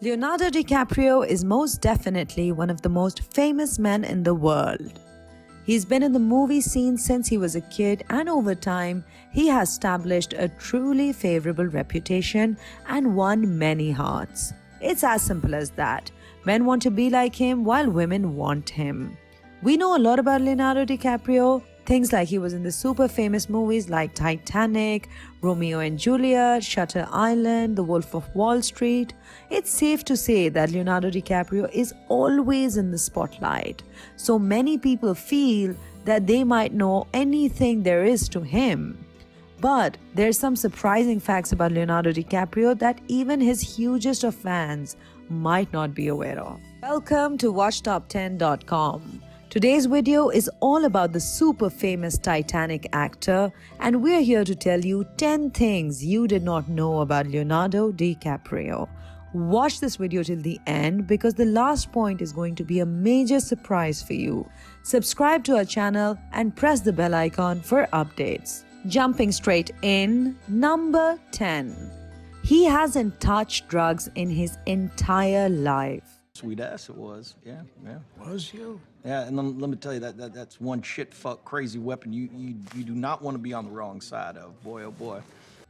Leonardo DiCaprio is most definitely one of the most famous men in the world. He's been in the movie scene since he was a kid, and over time, he has established a truly favorable reputation and won many hearts. It's as simple as that. Men want to be like him while women want him. We know a lot about Leonardo DiCaprio. Things like he was in the super famous movies like Titanic, Romeo and Juliet, Shutter Island, The Wolf of Wall Street. It's safe to say that Leonardo DiCaprio is always in the spotlight. So many people feel that they might know anything there is to him. But there's some surprising facts about Leonardo DiCaprio that even his hugest of fans might not be aware of. Welcome to WatchTop10.com. Today's video is all about the super famous Titanic actor, and we're here to tell you 10 things you did not know about Leonardo DiCaprio. Watch this video till the end because the last point is going to be a major surprise for you. Subscribe to our channel and press the bell icon for updates. Jumping straight in, number 10. He hasn't touched drugs in his entire life. Sweet ass it was, yeah. Was you? Yeah, and let me tell you, that's one shit fuck crazy weapon you do not want to be on the wrong side of, boy oh boy.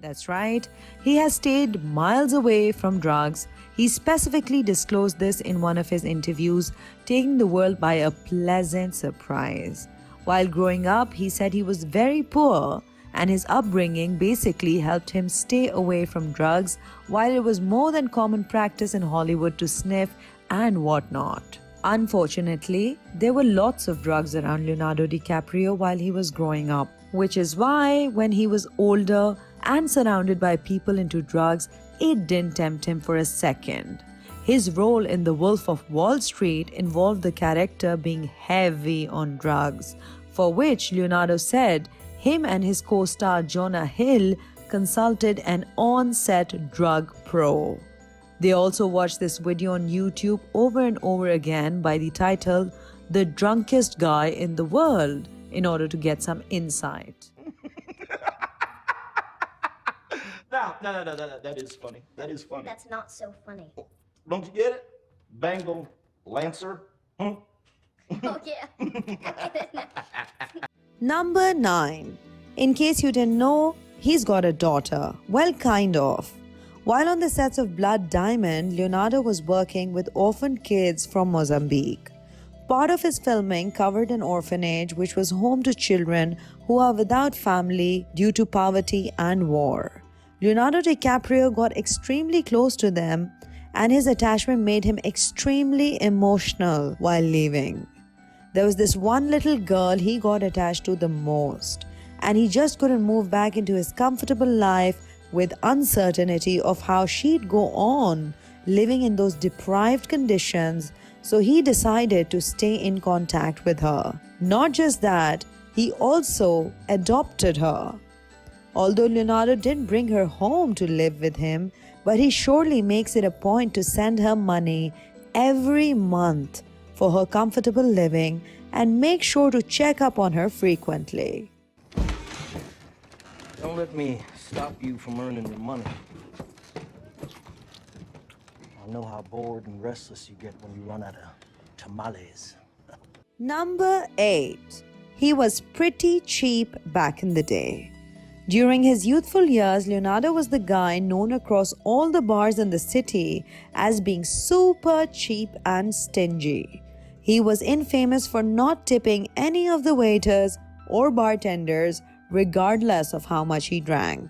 That's right. He has stayed miles away from drugs. He specifically disclosed this in one of his interviews, taking the world by a pleasant surprise. While growing up, he said he was very poor, and his upbringing basically helped him stay away from drugs, while it was more than common practice in Hollywood to sniff and whatnot. Unfortunately, there were lots of drugs around Leonardo DiCaprio while he was growing up, which is why when he was older and surrounded by people into drugs, it didn't tempt him for a second. His role in The Wolf of Wall Street involved the character being heavy on drugs, for which Leonardo said him and his co-star Jonah Hill consulted an on-set drug pro. They also watched this video on YouTube over and over again by the title "The Drunkest Guy in the World" in order to get some insight. No, that is funny. That is funny. That's not so funny. Don't you get it? Bengal Lancer? Oh, yeah. I get it now. Number 9. In case you didn't know, he's got a daughter. Well, kind of. While on the sets of Blood Diamond, Leonardo was working with orphaned kids from Mozambique. Part of his filming covered an orphanage which was home to children who are without family due to poverty and war. Leonardo DiCaprio got extremely close to them, and his attachment made him extremely emotional while leaving. There was this one little girl he got attached to the most, and he just couldn't move back into his comfortable life with uncertainty of how she'd go on living in those deprived conditions, so he decided to stay in contact with her. Not just that, he also adopted her. Although Leonardo didn't bring her home to live with him, but he surely makes it a point to send her money every month for her comfortable living and make sure to check up on her frequently. Don't let me stop you from earning your money. I know how bored and restless you get when you run out of tamales. Number 8. He was pretty cheap back in the day. During his youthful years, Leonardo was the guy known across all the bars in the city as being super cheap and stingy. He was infamous for not tipping any of the waiters or bartenders regardless of how much he drank.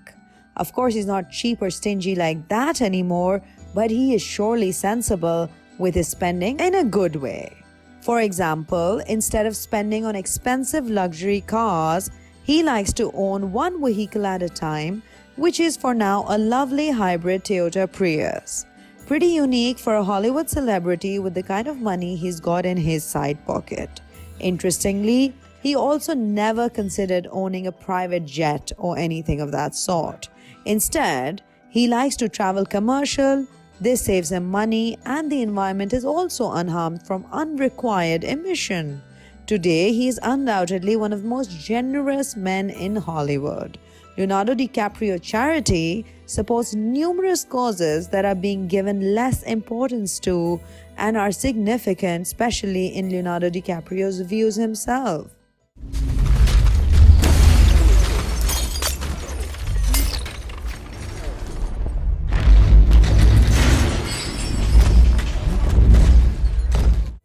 Of course, he's not cheap or stingy like that anymore, but he is surely sensible with his spending in a good way. For example, instead of spending on expensive luxury cars, he likes to own one vehicle at a time, which is for now a lovely hybrid Toyota Prius. Pretty unique for a Hollywood celebrity with the kind of money he's got in his side pocket. Interestingly, he also never considered owning a private jet or anything of that sort. Instead, he likes to travel commercial. This saves him money, and the environment is also unharmed from unrequired emission. Today, he is undoubtedly one of the most generous men in Hollywood. Leonardo DiCaprio Charity supports numerous causes that are being given less importance to and are significant, especially in Leonardo DiCaprio's views himself.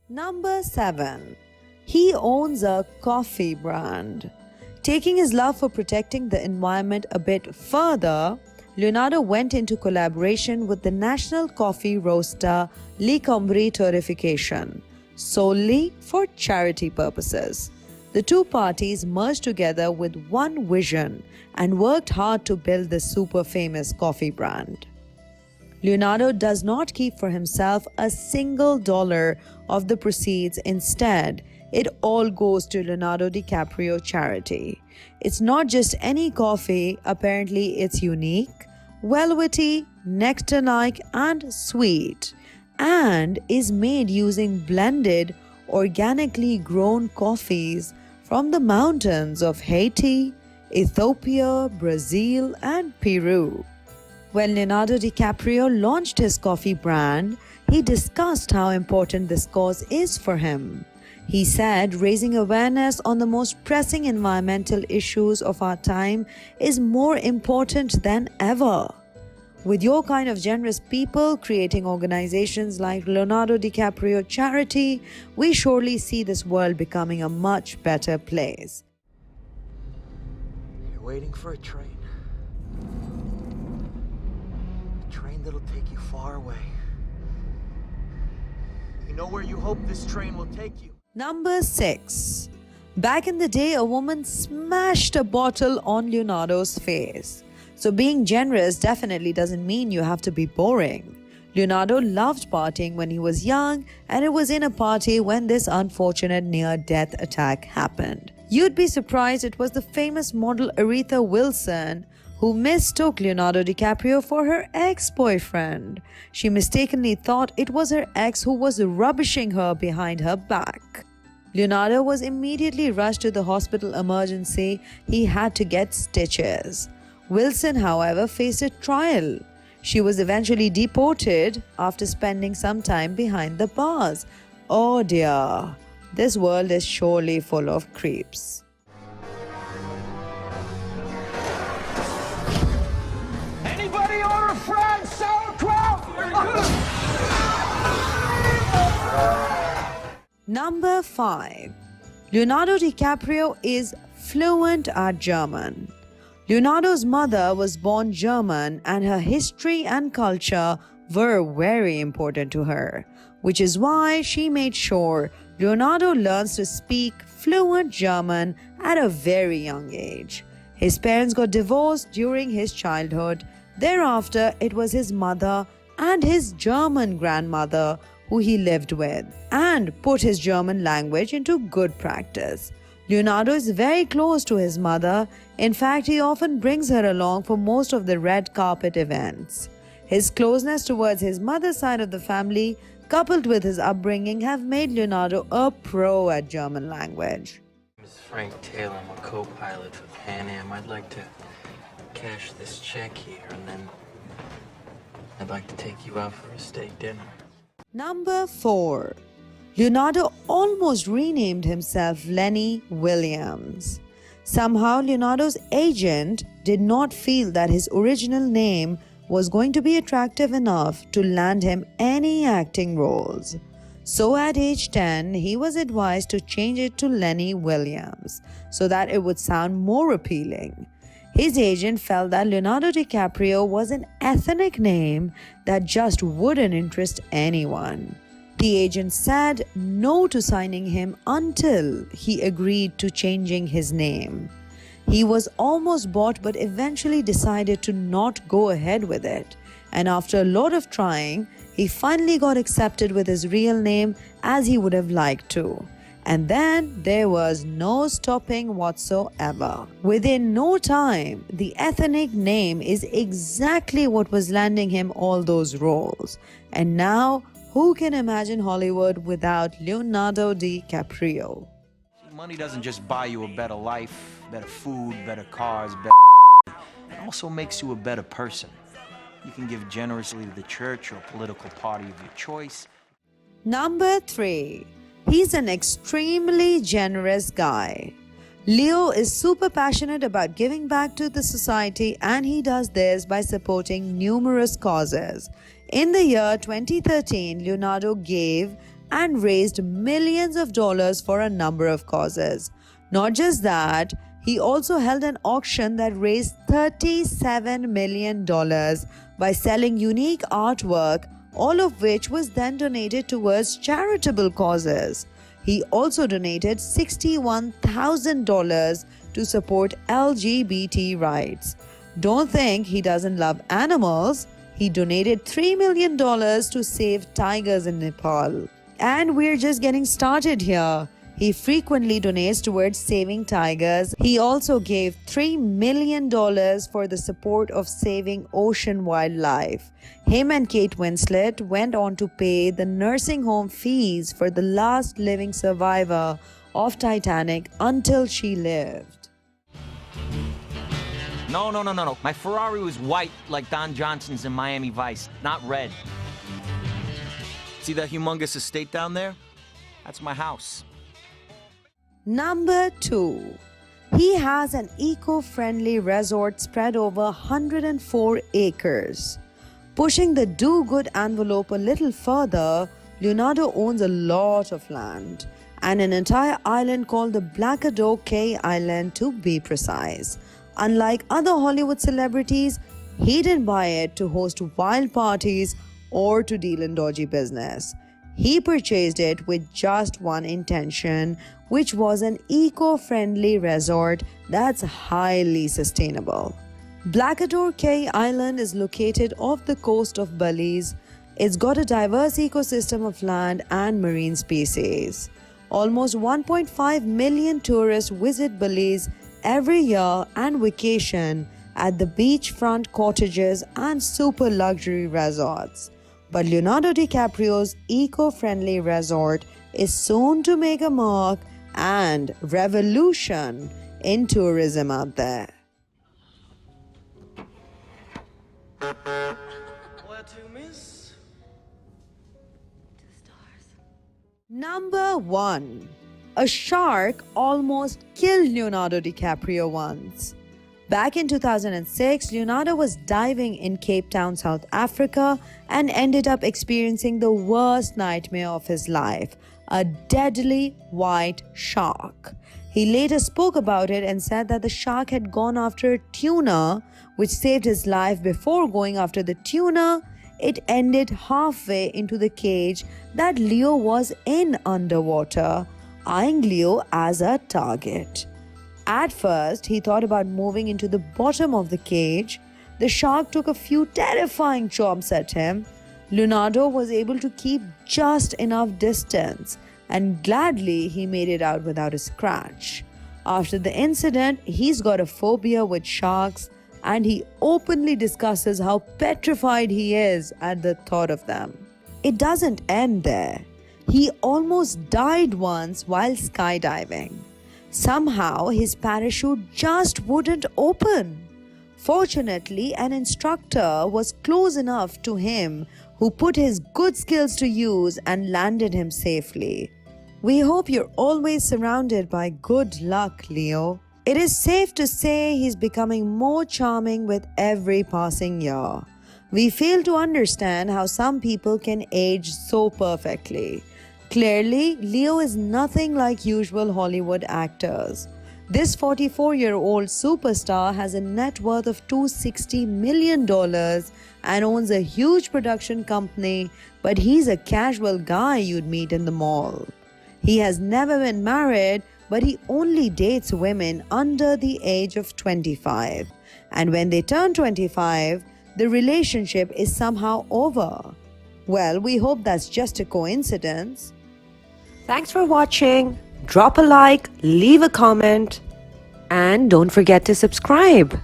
Number 7. He owns a coffee brand. Taking his love for protecting the environment a bit further, Leonardo went into collaboration with the national coffee roaster Lecombre Torrefication, solely for charity purposes. The two parties merged together with one vision and worked hard to build this super famous coffee brand. Leonardo does not keep for himself a single dollar of the proceeds. Instead, it all goes to Leonardo DiCaprio charity. It's not just any coffee, apparently it's unique, velvety, nectar-like and sweet, and is made using blended, organically grown coffees from the mountains of Haiti, Ethiopia, Brazil and Peru. When Leonardo DiCaprio launched his coffee brand, he discussed how important this cause is for him. He said raising awareness on the most pressing environmental issues of our time is more important than ever. With your kind of generous people creating organizations like Leonardo DiCaprio Charity, we surely see this world becoming a much better place. You're waiting for a train. A train that'll take you far away. You know where you hope this train will take you? Number 6. Back in the day, a woman smashed a bottle on Leonardo's face. So being generous definitely doesn't mean you have to be boring. Leonardo loved partying when he was young, and it was in a party when this unfortunate near-death attack happened. You'd be surprised it was the famous model Aretha Wilson who mistook Leonardo DiCaprio for her ex-boyfriend. She mistakenly thought it was her ex who was rubbishing her behind her back. Leonardo was immediately rushed to the hospital emergency. He had to get stitches. Wilson, however, faced a trial. She was eventually deported after spending some time behind the bars. Oh dear, this world is surely full of creeps. Anybody order fried sauerkraut? Number 5. Leonardo DiCaprio is fluent at German. Leonardo's mother was born German and her history and culture were very important to her, which is why she made sure Leonardo learns to speak fluent German at a very young age. His parents got divorced during his childhood. Thereafter, it was his mother and his German grandmother who he lived with and put his German language into good practice. Leonardo is very close to his mother. In fact, he often brings her along for most of the red carpet events. His closeness towards his mother's side of the family, coupled with his upbringing, have made Leonardo a pro at German language. My name is Frank Taylor. I'm a co-pilot for Pan Am. I'd like to cash this check here, and then I'd like to take you out for a steak dinner. Number 4. Leonardo almost renamed himself Lenny Williams. Somehow, Leonardo's agent did not feel that his original name was going to be attractive enough to land him any acting roles. So at age 10, he was advised to change it to Lenny Williams so that it would sound more appealing. His agent felt that Leonardo DiCaprio was an ethnic name that just wouldn't interest anyone. The agent said no to signing him until he agreed to changing his name. He was almost bought but eventually decided to not go ahead with it. And after a lot of trying, he finally got accepted with his real name as he would have liked to. And then there was no stopping whatsoever. Within no time, the ethnic name is exactly what was landing him all those roles. And now, who can imagine Hollywood without Leonardo DiCaprio? Money doesn't just buy you a better life, better food, better cars, better. It also makes you a better person. You can give generously to the church or political party of your choice. Number 3. He's an extremely generous guy. Leo is super passionate about giving back to the society, and he does this by supporting numerous causes. In the year 2013, Leonardo gave and raised millions of dollars for a number of causes. Not just that, he also held an auction that raised $37 million by selling unique artwork, all of which was then donated towards charitable causes. He also donated $61,000 to support LGBT rights. Don't think he doesn't love animals. He donated $3 million to save tigers in Nepal. And we're just getting started here. He frequently donates towards saving tigers. He also gave $3 million for the support of saving ocean wildlife. Him and Kate Winslet went on to pay the nursing home fees for the last living survivor of Titanic until she lived. No. My Ferrari was white like Don Johnson's in Miami Vice, not red. See that humongous estate down there? That's my house. Number 2. He has an eco-friendly resort spread over 104 acres. Pushing the do-good envelope a little further, Leonardo owns a lot of land and an entire island called the Blackador Cay Island to be precise. Unlike other Hollywood celebrities, he didn't buy it to host wild parties or to deal in dodgy business. He purchased it with just one intention, which was an eco-friendly resort that's highly sustainable. Blackador Cay Island is located off the coast of Belize. It's got a diverse ecosystem of land and marine species. Almost 1.5 million tourists visit Belize every year and vacation at the beachfront cottages and super luxury resorts. But Leonardo DiCaprio's eco-friendly resort is soon to make a mark and revolution in tourism out there. Where to, miss? Number 1. A shark almost killed Leonardo DiCaprio once. Back in 2006, Leonardo was diving in Cape Town, South Africa, and ended up experiencing the worst nightmare of his life, a deadly white shark. He later spoke about it and said that the shark had gone after a tuna, which saved his life. Before going after the tuna, it ended halfway into the cage that Leo was in underwater, eyeing Leo as a target. At first, he thought about moving into the bottom of the cage. The shark took a few terrifying chomps at him. Leonardo was able to keep just enough distance, and gladly he made it out without a scratch. After the incident, he's got a phobia with sharks, and he openly discusses how petrified he is at the thought of them. It doesn't end there. He almost died once while skydiving. Somehow, his parachute just wouldn't open. Fortunately, an instructor was close enough to him who put his good skills to use and landed him safely. We hope you're always surrounded by good luck, Leo. It is safe to say he's becoming more charming with every passing year. We fail to understand how some people can age so perfectly. Clearly, Leo is nothing like usual Hollywood actors. This 44-year-old superstar has a net worth of $260 million and owns a huge production company, but he's a casual guy you'd meet in the mall. He has never been married, but he only dates women under the age of 25. And when they turn 25, the relationship is somehow over. Well, we hope that's just a coincidence. Thanks for watching. Drop a like, leave a comment, and don't forget to subscribe.